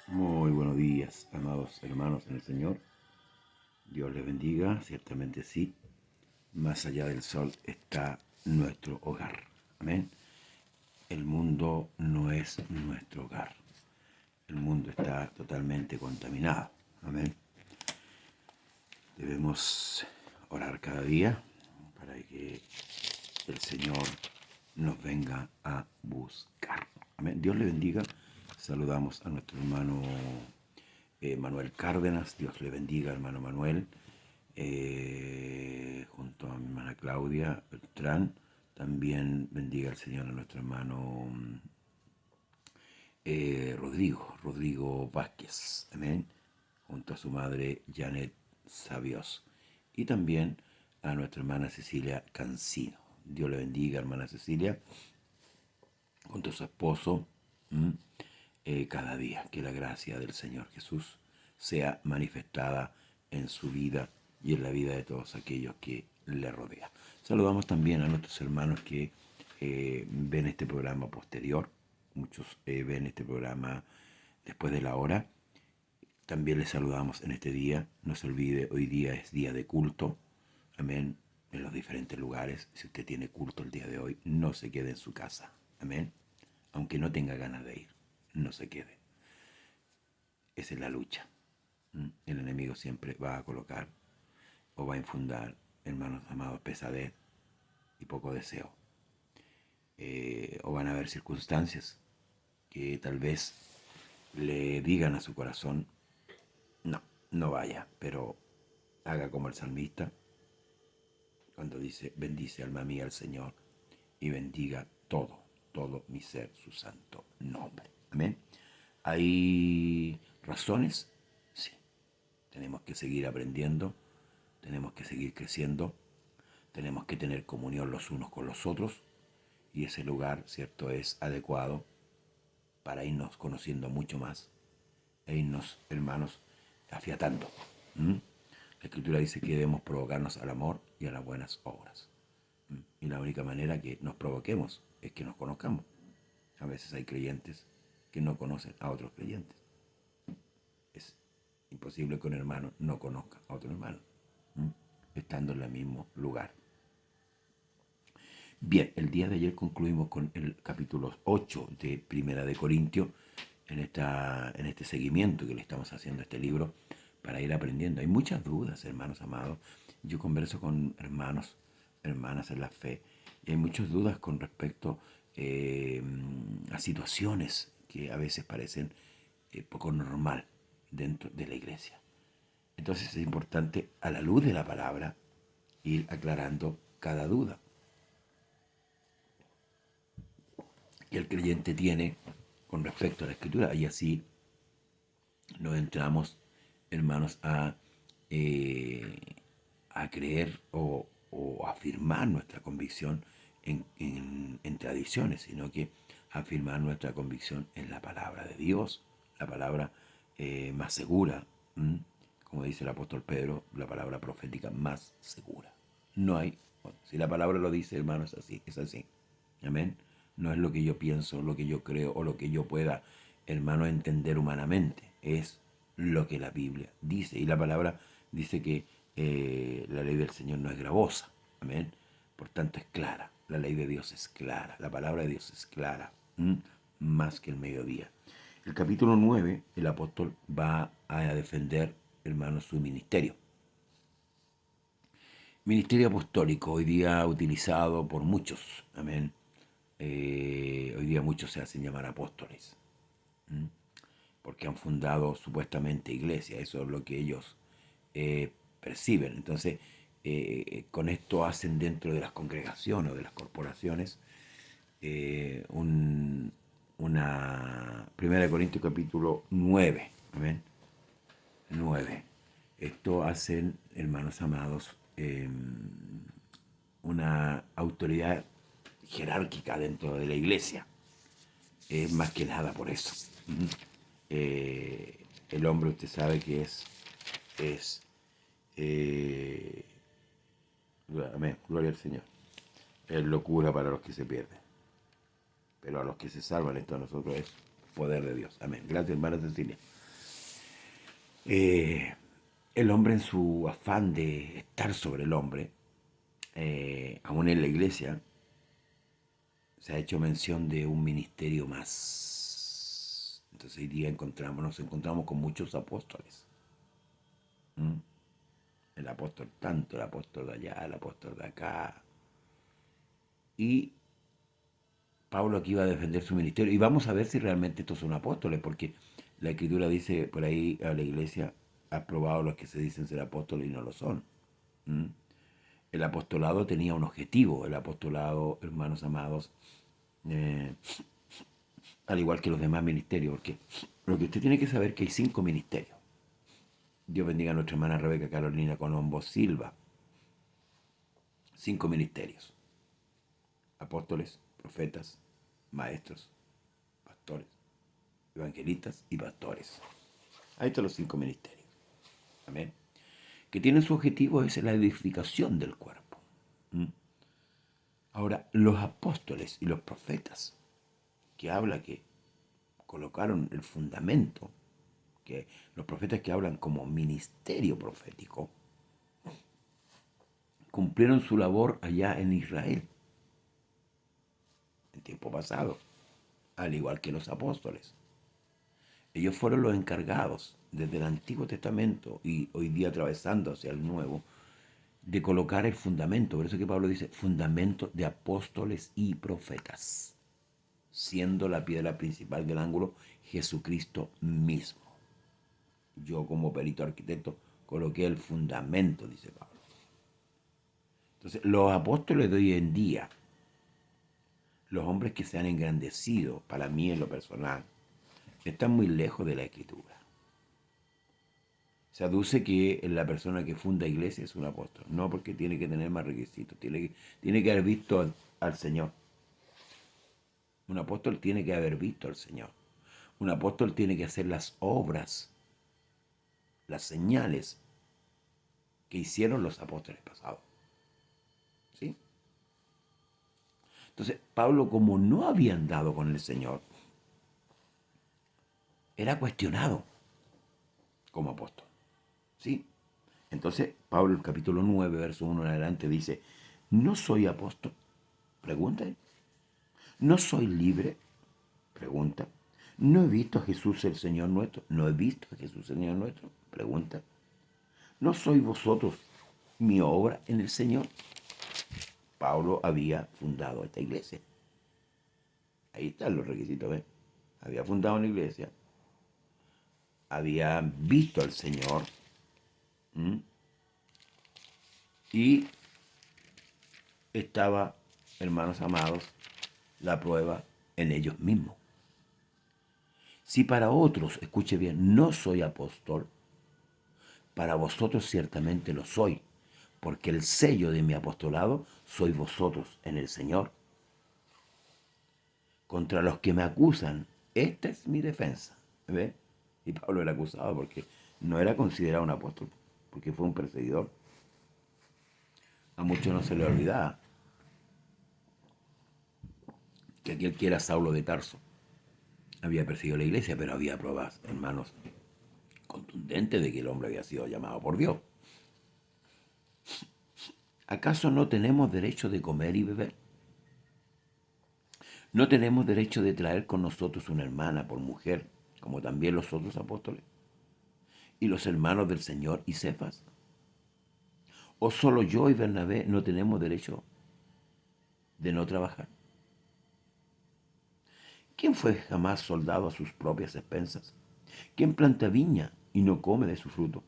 Muy buenos días, amados hermanos en el Señor. Dios les bendiga, ciertamente sí. Más allá del sol está nuestro hogar. Amén. El mundo no es nuestro hogar. El mundo está totalmente contaminado. Amén. Debemos orar cada día para que el Señor nos venga a buscar. Amén. Dios le bendiga. Saludamos a nuestro hermano Manuel Cárdenas. Dios le bendiga, hermano Manuel. Junto a mi hermana Claudia Beltrán. También bendiga el Señor a nuestro hermano Rodrigo Vázquez. Amén. Junto a su madre Janet Sabios. Y también a nuestra hermana Cecilia Cancino. Dios le bendiga, hermana Cecilia, junto a su esposo, cada día. Que la gracia del Señor Jesús sea manifestada en su vida y en la vida de todos aquellos que le rodean. Saludamos también a nuestros hermanos que ven este programa posterior. Muchos ven este programa después de la hora. También les saludamos en este día. No se olvide, hoy día es día de culto. Amén. En los diferentes lugares. Si usted tiene culto el día de hoy, no se quede en su casa. Amén. Aunque no tenga ganas de ir, no se quede. Esa es la lucha. El enemigo siempre va a colocar o va a infundar, hermanos amados, pesadez y poco deseo. O van a haber circunstancias que tal vez le digan a su corazón, no vaya, pero haga como el salmista, cuando dice, bendice alma mía al Señor y bendiga todo mi ser, su santo nombre. Amén. ¿Hay razones? Sí. Tenemos que seguir aprendiendo, tenemos que seguir creciendo, tenemos que tener comunión los unos con los otros y ese lugar, ¿cierto?, es adecuado para irnos conociendo mucho más e irnos, hermanos, afiatando. La Escritura dice que debemos provocarnos al amor y a las buenas obras. Y la única manera que nos provoquemos es que nos conozcamos. A veces hay creyentes que no conocen a otros creyentes. Es imposible que un hermano no conozca a otro hermano, estando en el mismo lugar. Bien, el día de ayer concluimos con el capítulo 8 de Primera de Corintios, en este seguimiento que le estamos haciendo a este libro para ir aprendiendo. Hay muchas dudas, hermanos amados. Yo converso con hermanos, hermanas en la fe, y hay muchas dudas con respecto a situaciones que a veces parecen poco normal dentro de la iglesia. Entonces es importante, a la luz de la palabra, ir aclarando cada duda que el creyente tiene con respecto a la Escritura, y así nos entramos, hermanos, a creer o afirmar nuestra convicción en tradiciones, sino que afirmar nuestra convicción en la palabra de Dios, la palabra más segura, como dice el apóstol Pedro, la palabra profética más segura. No hay, bueno, si la palabra lo dice, hermanos, así, es así. Amén. No es lo que yo pienso, lo que yo creo o lo que yo pueda, hermano, entender humanamente. Es lo que la Biblia dice. Y la palabra dice que la ley del Señor no es gravosa. Amén. Por tanto es clara. La ley de Dios es clara. La palabra de Dios es clara. Más que el mediodía. El capítulo 9, el apóstol va a defender, hermano, su ministerio. Ministerio apostólico, hoy día utilizado por muchos. Amén. Hoy día muchos se hacen llamar apóstoles, porque han fundado supuestamente iglesias, eso es lo que ellos perciben. Entonces, con esto hacen dentro de las congregaciones o de las corporaciones una Primera de Corintios capítulo 9, ¿ven? 9. Esto hacen, hermanos amados, una autoridad jerárquica dentro de la iglesia. Es más que nada por eso. El hombre, usted sabe que es eh, amén, gloria al Señor. Es locura para los que se pierden. Pero a los que se salvan, esto a nosotros es poder de Dios. Amén. Gracias, hermana Cecilia. El hombre en su afán de estar sobre el hombre, aún en la iglesia, se ha hecho mención de un ministerio más. Entonces hoy día nos encontramos con muchos apóstoles. ¿Mm? El apóstol tanto, el apóstol de allá, el apóstol de acá. Y Pablo aquí va a defender su ministerio. Y vamos a ver si realmente estos son apóstoles, porque la Escritura dice por ahí a la iglesia, ha probado los que se dicen ser apóstoles y no lo son. ¿Mm? El apostolado tenía un objetivo. El apostolado, hermanos amados, eh, al igual que los demás ministerios, porque lo que usted tiene que saber es que hay 5 ministerios. Dios bendiga a nuestra hermana Rebeca Carolina Colombo Silva. 5 ministerios. Apóstoles, profetas, maestros, pastores, evangelistas y pastores. Ahí están los 5 ministerios. Amén. Que tienen su objetivo es la edificación del cuerpo. ¿Mm? Ahora, los apóstoles y los profetas, que habla que colocaron el fundamento, que los profetas que hablan como ministerio profético, cumplieron su labor allá en Israel, en tiempo pasado, al igual que los apóstoles. Ellos fueron los encargados desde el Antiguo Testamento y hoy día atravesando hacia el Nuevo, de colocar el fundamento. Por eso que Pablo dice, fundamento de apóstoles y profetas, siendo la piedra principal del ángulo Jesucristo mismo. Yo como perito arquitecto coloqué el fundamento, dice Pablo. Entonces, los apóstoles de hoy en día, los hombres que se han engrandecido, para mí en lo personal, están muy lejos de la Escritura. Se aduce que la persona que funda iglesia es un apóstol. No, porque tiene que tener más requisitos. Tiene que haber visto al Señor. Un apóstol tiene que haber visto al Señor. Un apóstol tiene que hacer las obras, las señales que hicieron los apóstoles pasados. ¿Sí? Entonces, Pablo, como no había andado con el Señor, era cuestionado como apóstol. ¿Sí? Entonces, Pablo, el capítulo 9, verso 1 en adelante, dice, ¿no soy apóstol? Pregunta él. ¿No soy libre? Pregunta. ¿No he visto a Jesús el Señor nuestro? ¿No he visto a Jesús el Señor nuestro? Pregunta. ¿No sois vosotros mi obra en el Señor? Pablo había fundado esta iglesia. Ahí están los requisitos, ¿ven? Había fundado una iglesia, había visto al Señor, y estaba, hermanos amados, la prueba en ellos mismos. Si para otros, escuche bien, no soy apóstol, para vosotros ciertamente lo soy, porque el sello de mi apostolado sois vosotros en el Señor. Contra los que me acusan, esta es mi defensa. ¿Ve? Y Pablo era acusado porque no era considerado un apóstol, porque fue un perseguidor. A muchos no se le olvidaba que aquel que era Saulo de Tarso había perseguido la iglesia, pero había pruebas, hermanos, contundentes de que el hombre había sido llamado por Dios. ¿Acaso no tenemos derecho de comer y beber? ¿No tenemos derecho de traer con nosotros una hermana por mujer, como también los otros apóstoles? ¿Y los hermanos del Señor y Cefas? ¿O solo yo y Bernabé no tenemos derecho de no trabajar? ¿Quién fue jamás soldado a sus propias expensas? ¿Quién planta viña y no come de su fruto?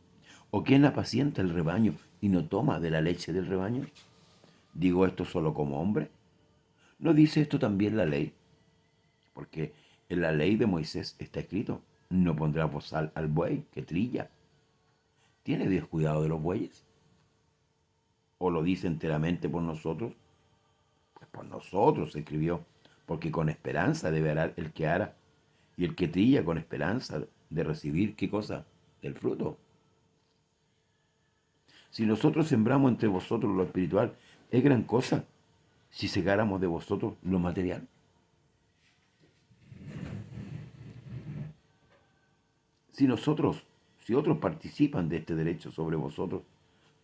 ¿O quién apacienta el rebaño y no toma de la leche del rebaño? ¿Digo esto solo como hombre? ¿No dice esto también la ley? Porque en la ley de Moisés está escrito, no pondrás bozal al buey que trilla. ¿Tiene Dios cuidado de los bueyes? ¿O lo dice enteramente por nosotros? Por nosotros se escribió, porque con esperanza debe arar el que ara, y el que trilla con esperanza de recibir, ¿qué cosa? Del fruto. Si nosotros sembramos entre vosotros lo espiritual, es gran cosa si segáramos de vosotros lo material. Si nosotros, si otros participan de este derecho sobre vosotros,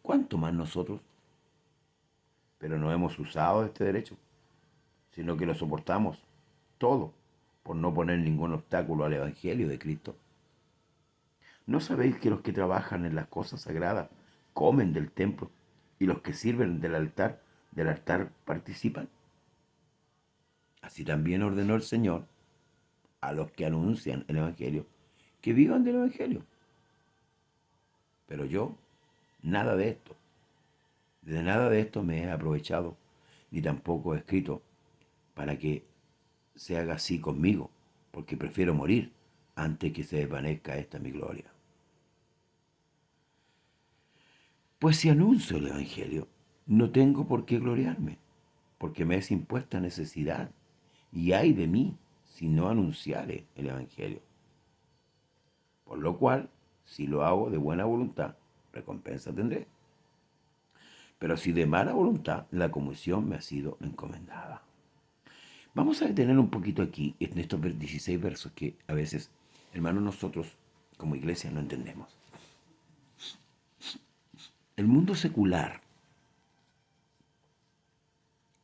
¿cuánto más nosotros? Pero no hemos usado este derecho, sino que lo soportamos todo por no poner ningún obstáculo al Evangelio de Cristo. ¿No sabéis que los que trabajan en las cosas sagradas comen del templo y los que sirven del altar participan? Así también ordenó el Señor a los que anuncian el Evangelio que vivan del Evangelio. Pero yo, nada de esto, de nada de esto me he aprovechado, ni tampoco he escrito para que se haga así conmigo, porque prefiero morir antes que se desvanezca esta mi gloria. Pues si anuncio el Evangelio, no tengo por qué gloriarme, porque me es impuesta necesidad, y ay de mí si no anunciare el Evangelio. Por lo cual, si lo hago de buena voluntad, recompensa tendré. Pero si de mala voluntad, la comisión me ha sido encomendada. Vamos a detener un poquito aquí, en estos 16 versos que a veces, hermanos, nosotros como iglesia no entendemos. El mundo secular,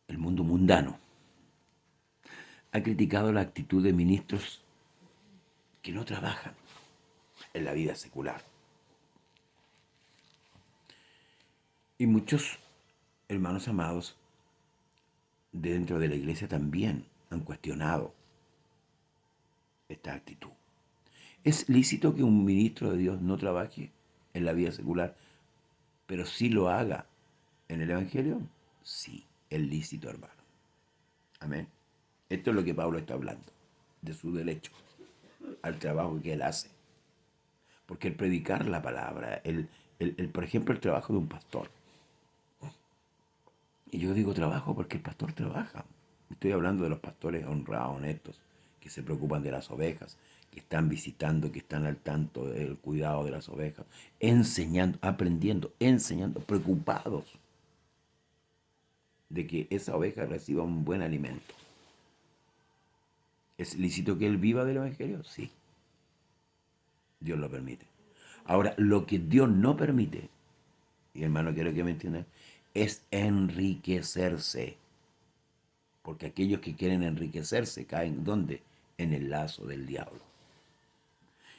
el mundo mundano, ha criticado la actitud de ministros que no trabajan en la vida secular. Y muchos hermanos amados dentro de la iglesia también han cuestionado esta actitud. ¿Es lícito que un ministro de Dios no trabaje en la vida secular, pero sí lo haga en el Evangelio? Sí, es lícito, hermano. Amén. Esto es lo que Pablo está hablando, de su derecho al trabajo que él hace. Porque el predicar la palabra, por ejemplo, el trabajo de un pastor. Y yo digo trabajo porque el pastor trabaja. Estoy hablando de los pastores honrados, honestos, que se preocupan de las ovejas, que están visitando, que están al tanto del cuidado de las ovejas, enseñando, aprendiendo, enseñando, preocupados de que esa oveja reciba un buen alimento. ¿Es lícito que él viva del Evangelio? Sí. Dios lo permite. Ahora, lo que Dios no permite, y hermano, quiero que me entiendan, es enriquecerse. Porque aquellos que quieren enriquecerse caen, ¿dónde? En el lazo del diablo.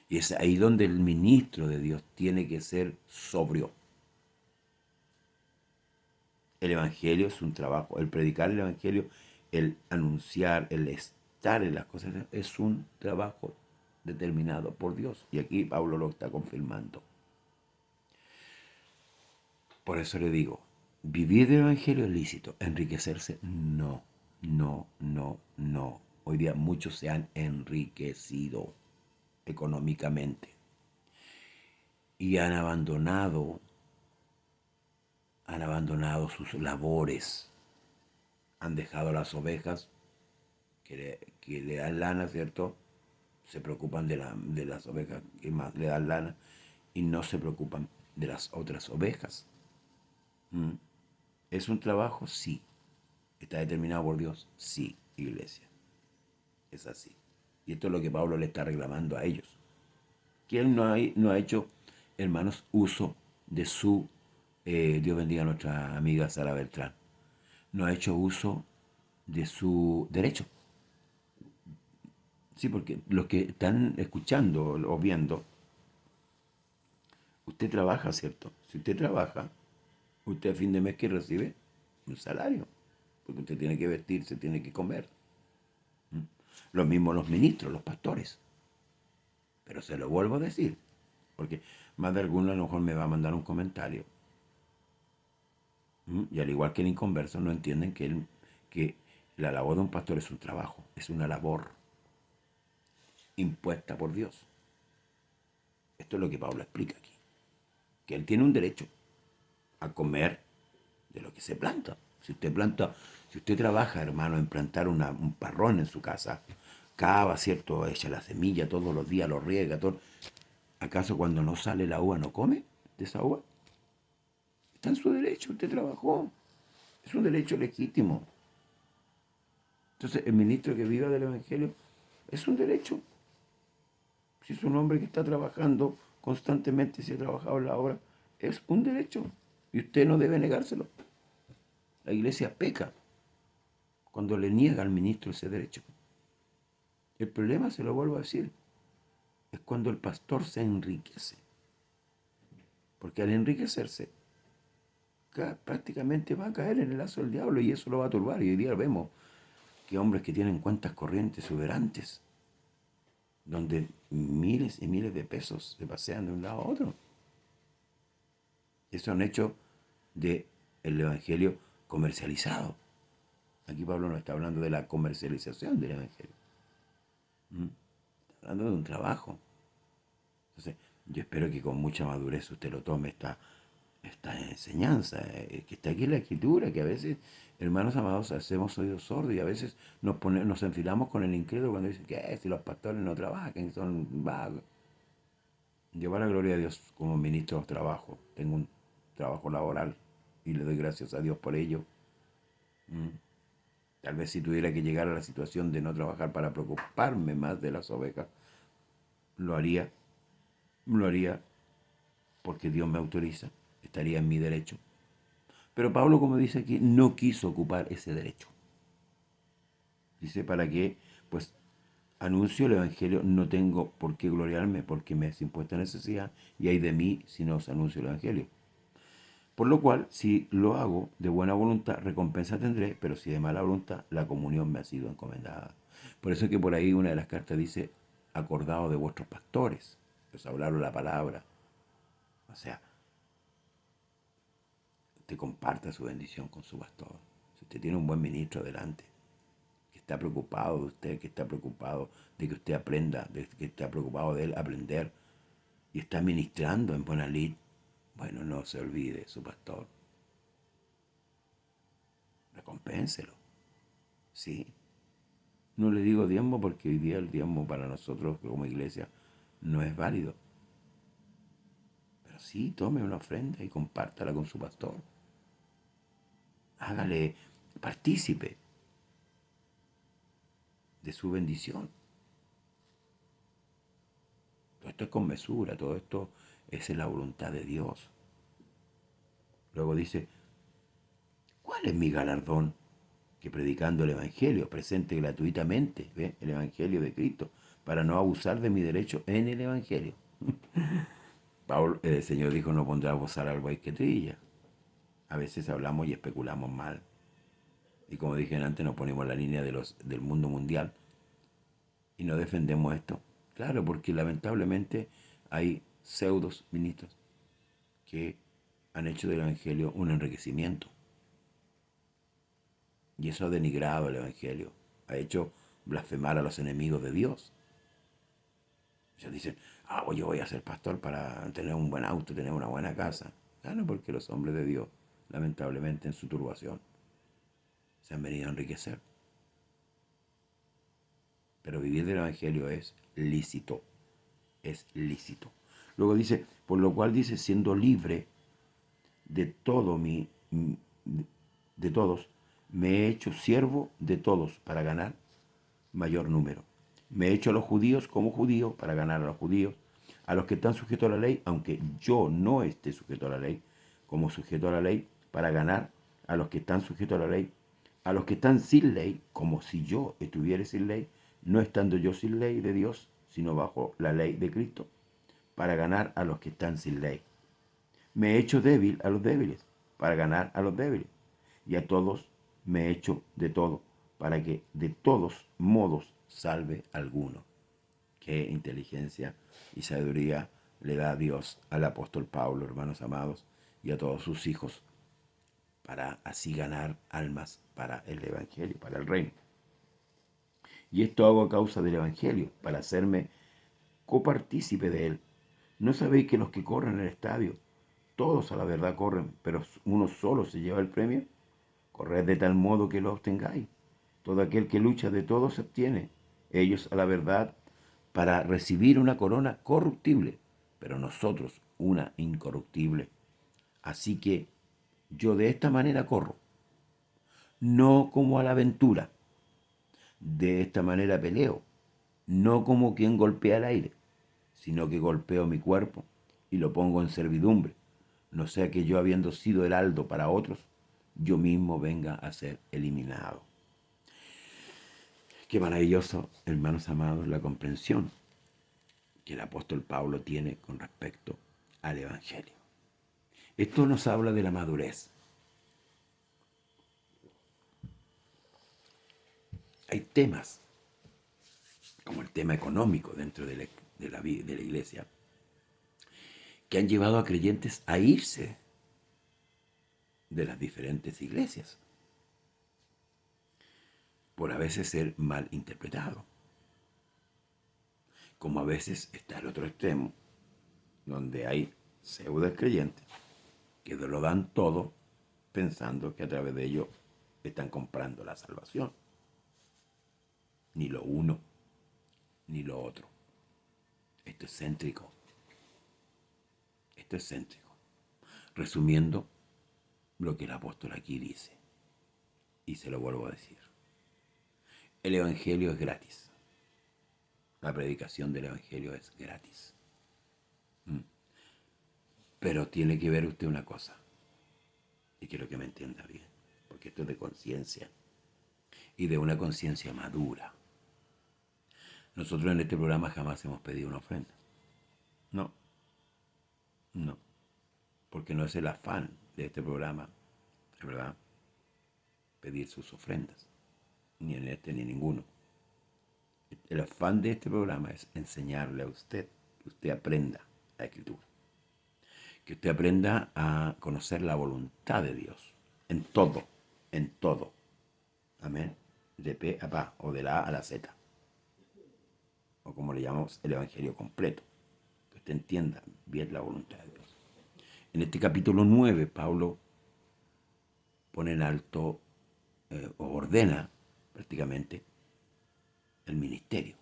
Y es ahí donde el ministro de Dios tiene que ser sobrio. El Evangelio es un trabajo. El predicar el Evangelio, el anunciar, el estar en las cosas, es un trabajo determinado por Dios. Y aquí Pablo lo está confirmando. Por eso le digo, vivir del Evangelio es lícito. Enriquecerse, no, no, no, no. Hoy día muchos se han enriquecido económicamente y han abandonado sus labores, han dejado las ovejas que le dan lana, ¿cierto? Se preocupan de las ovejas que más le dan lana y no se preocupan de las otras ovejas. ¿Mm? ¿Es un trabajo? Sí. ¿Está determinado por Dios? Sí, iglesia. Es así. Y esto es lo que Pablo le está reclamando a ellos. Que él no ha hecho, hermanos, uso de su, Dios bendiga a nuestra amiga Sara Beltrán, no ha hecho uso de su derecho. Sí, porque los que están escuchando o viendo, usted trabaja, ¿cierto? Si usted trabaja, usted a fin de mes que recibe un salario, porque usted tiene que vestirse, tiene que comer. Lo mismo los ministros, los pastores. Pero se lo vuelvo a decir, porque más de alguno a lo mejor me va a mandar un comentario. Y al igual que el inconverso, no entienden que la labor de un pastor es un trabajo, es una labor impuesta por Dios. Esto es lo que Pablo explica aquí. Que él tiene un derecho a comer de lo que se planta. Si usted planta Si usted trabaja, hermano, en plantar un parrón en su casa, cava, ¿cierto? Echa la semilla todos los días, lo riega, todo. ¿Acaso cuando no sale la uva no come de esa uva? Está en su derecho, usted trabajó. Es un derecho legítimo. Entonces, el ministro que viva del Evangelio es un derecho. Si es un hombre que está trabajando constantemente, si ha trabajado en la obra, es un derecho. Y usted no debe negárselo. La iglesia peca cuando le niega al ministro ese derecho. El problema, se lo vuelvo a decir, es cuando el pastor se enriquece. Porque al enriquecerse, prácticamente va a caer en el lazo del diablo y eso lo va a turbar. Y hoy día vemos que hombres que tienen cuentas corrientes exuberantes, donde miles y miles de pesos se pasean de un lado a otro. Eso han hecho del Evangelio comercializado. Aquí Pablo no está hablando de la comercialización del Evangelio. Está hablando de un trabajo. Entonces, yo espero que con mucha madurez usted lo tome esta enseñanza, que está aquí en la Escritura, que a veces, hermanos amados, hacemos oídos sordos y a veces nos enfilamos con el incrédulo cuando dice que si los pastores no trabajan, son vagos. Yo, para la gloria de Dios, como ministro trabajo, tengo un trabajo laboral y le doy gracias a Dios por ello. Tal vez si tuviera que llegar a la situación de no trabajar para preocuparme más de las ovejas, lo haría, lo haría porque Dios me autoriza, estaría en mi derecho. Pero Pablo, como dice aquí, no quiso ocupar ese derecho. Dice, ¿para qué? Pues anuncio el Evangelio, no tengo por qué gloriarme porque me es impuesta necesidad y hay de mí si no os anuncio el Evangelio. Por lo cual, si lo hago de buena voluntad, recompensa tendré, pero si de mala voluntad, la comunión me ha sido encomendada. Por eso es que por ahí una de las cartas dice, acordado de vuestros pastores, que os hablaron la palabra. O sea, usted comparta su bendición con su pastor. Si usted tiene un buen ministro delante, que está preocupado de usted, que está preocupado de que usted aprenda, de que está preocupado de él aprender, y está ministrando en buena lid, bueno, no se olvide su pastor. Recompénselo. Sí. No le digo diezmo porque hoy día el diezmo para nosotros como iglesia no es válido. Pero sí, tome una ofrenda y compártala con su pastor. Hágale partícipe de su bendición. Todo esto es con mesura, todo esto es en la voluntad de Dios. Luego dice, ¿cuál es mi galardón? Que predicando el Evangelio, presente gratuitamente, ¿ve? El Evangelio de Cristo, para no abusar de mi derecho en el Evangelio. Pablo, el Señor dijo, no pondrá a gozar al buey que trilla. A veces hablamos y especulamos mal. Y como dije antes, nos ponemos en la línea del mundo mundial y no defendemos esto. Claro, porque lamentablemente hay pseudos ministros que han hecho del Evangelio un enriquecimiento. Y eso ha denigrado el Evangelio. Ha hecho blasfemar a los enemigos de Dios. Ellos dicen, pues yo voy a ser pastor para tener un buen auto, tener una buena casa. Claro, porque los hombres de Dios, lamentablemente en su turbación, se han venido a enriquecer. Pero vivir del Evangelio es lícito. Es lícito. Luego dice, por lo cual dice, siendo libre de todo de todos, me he hecho siervo de todos para ganar mayor número. Me he hecho a los judíos como judío para ganar a los judíos, a los que están sujetos a la ley, aunque yo no esté sujeto a la ley, como sujeto a la ley, para ganar a los que están sujetos a la ley, a los que están sin ley, como si yo estuviera sin ley, no estando yo sin ley de Dios, sino bajo la ley de Cristo, para ganar a los que están sin ley. Me he hecho débil a los débiles, para ganar a los débiles. Y a todos me he hecho de todo, para que de todos modos salve a alguno. Qué inteligencia y sabiduría le da Dios al apóstol Pablo, hermanos amados, y a todos sus hijos, para así ganar almas para el Evangelio, para el reino. Y esto hago a causa del Evangelio, para hacerme copartícipe de él. ¿No sabéis que los que corren en el estadio, todos a la verdad corren, pero uno solo se lleva el premio? Corred de tal modo que lo obtengáis. Todo aquel que lucha de todo se obtiene. Ellos a la verdad para recibir una corona corruptible, pero nosotros una incorruptible. Así que yo de esta manera corro, no como a la aventura. De esta manera peleo, no como quien golpea el aire, sino que golpeo mi cuerpo y lo pongo en servidumbre, no sea que yo, habiendo sido heraldo para otros, yo mismo venga a ser eliminado. Qué maravilloso, hermanos amados, la comprensión que el apóstol Pablo tiene con respecto al Evangelio. Esto nos habla de la madurez. Hay temas, como el tema económico dentro de la iglesia, que han llevado a creyentes a irse de las diferentes iglesias, por a veces ser mal interpretado. Como a veces está el otro extremo, donde hay pseudo creyentes que lo dan todo pensando que a través de ello están comprando la salvación. Ni lo uno, ni lo otro. Esto es céntrico. Esto es céntrico. Resumiendo lo que el apóstol aquí dice, y se lo vuelvo a decir. El Evangelio es gratis. La predicación del Evangelio es gratis. Pero tiene que ver usted una cosa, y quiero que me entienda bien, porque esto es de conciencia, y de una conciencia madura. Nosotros en este programa jamás hemos pedido una ofrenda. No, no, porque no es el afán de este programa, de verdad, pedir sus ofrendas, ni en este ni en ninguno. El afán de este programa es enseñarle a usted, que usted aprenda la Escritura, que usted aprenda a conocer la voluntad de Dios, en todo, en todo. Amén. De P a Pa, o de la A a la Z, o como le llamamos, el Evangelio completo, que usted entienda bien la voluntad de Dios. En este capítulo 9, Pablo pone en alto, o ordena prácticamente, el ministerio.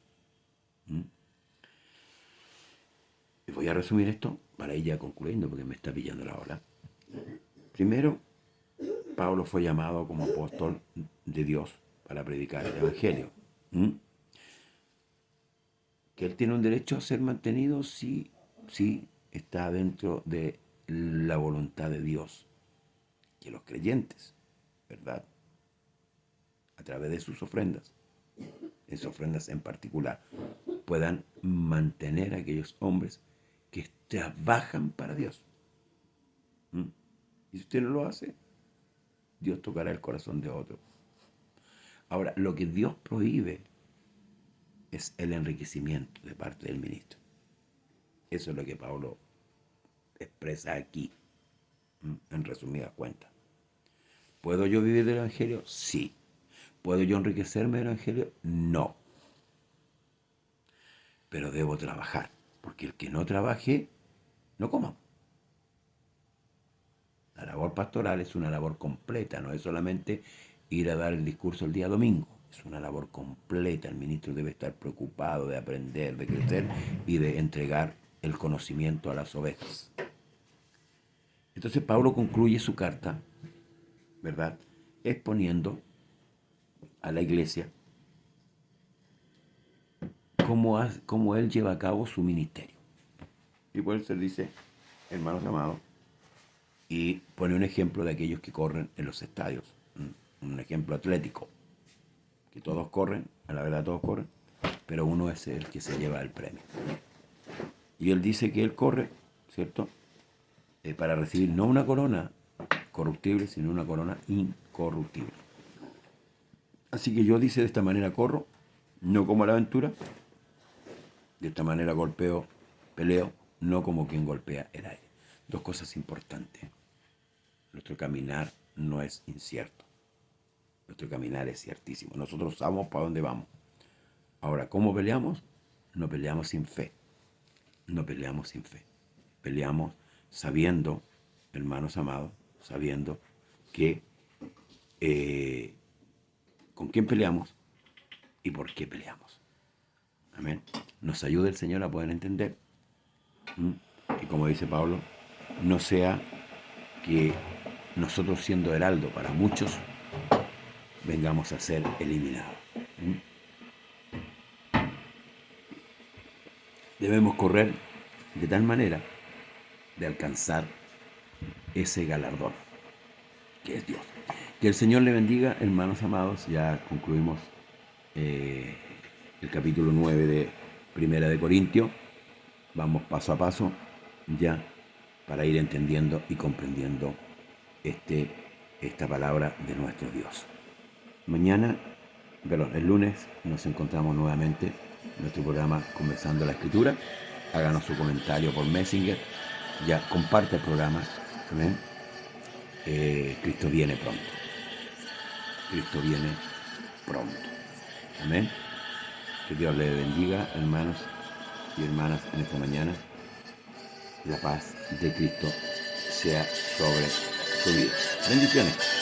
Y voy a resumir esto para ir ya concluyendo, porque me está pillando la hora. Primero, Pablo fue llamado como apóstol de Dios para predicar el Evangelio. Que él tiene un derecho a ser mantenido si está dentro de la voluntad de Dios. Que los creyentes, ¿verdad?, a través de sus ofrendas en particular, puedan mantener a aquellos hombres que trabajan para Dios. Y si usted no lo hace, Dios tocará el corazón de otro. Ahora, lo que Dios prohíbe es el enriquecimiento de parte del ministro. Eso es lo que Pablo expresa aquí, en resumidas cuentas. ¿Puedo yo vivir del Evangelio? Sí. ¿Puedo yo enriquecerme del Evangelio? No. Pero debo trabajar, porque el que no trabaje, no coma. La labor pastoral es una labor completa, no es solamente ir a dar el discurso el día domingo. Es una labor completa. El ministro debe estar preocupado de aprender, de crecer y de entregar el conocimiento a las ovejas. Entonces Pablo concluye su carta, ¿verdad?, exponiendo a la iglesia cómo él lleva a cabo su ministerio. Y por eso él dice, hermanos amados, y pone un ejemplo de aquellos que corren en los estadios, un ejemplo atlético, que todos corren, a la verdad todos corren, pero uno es el que se lleva el premio. Y él dice que él corre, ¿cierto?, para recibir no una corona corruptible, sino una corona incorruptible. Así que yo, dice, de esta manera corro, no como a la aventura, de esta manera golpeo, peleo, no como quien golpea el aire. Dos cosas importantes. Nuestro caminar no es incierto. Nuestro caminar es ciertísimo. Nosotros sabemos para dónde vamos. Ahora, ¿cómo peleamos? No peleamos sin fe. No peleamos sin fe. Peleamos sabiendo, hermanos amados, sabiendo que con quién peleamos y por qué peleamos. Amén. Nos ayude el Señor a poder entender. Y como dice Pablo, no sea que nosotros siendo heraldo para muchos, vengamos a ser eliminados. Debemos correr de tal manera de alcanzar ese galardón, que es Dios. Que el Señor le bendiga, hermanos amados. Ya concluimos el capítulo 9 de Primera de Corintios. Vamos paso a paso ya para ir entendiendo y comprendiendo esta palabra de nuestro Dios. El lunes nos encontramos nuevamente en nuestro programa Conversando la Escritura. Háganos su comentario por Messenger. Ya comparte el programa. Amén. Cristo viene pronto. Cristo viene pronto. Amén. Que Dios les bendiga, hermanos y hermanas, en esta mañana. La paz de Cristo sea sobre su vida. Bendiciones.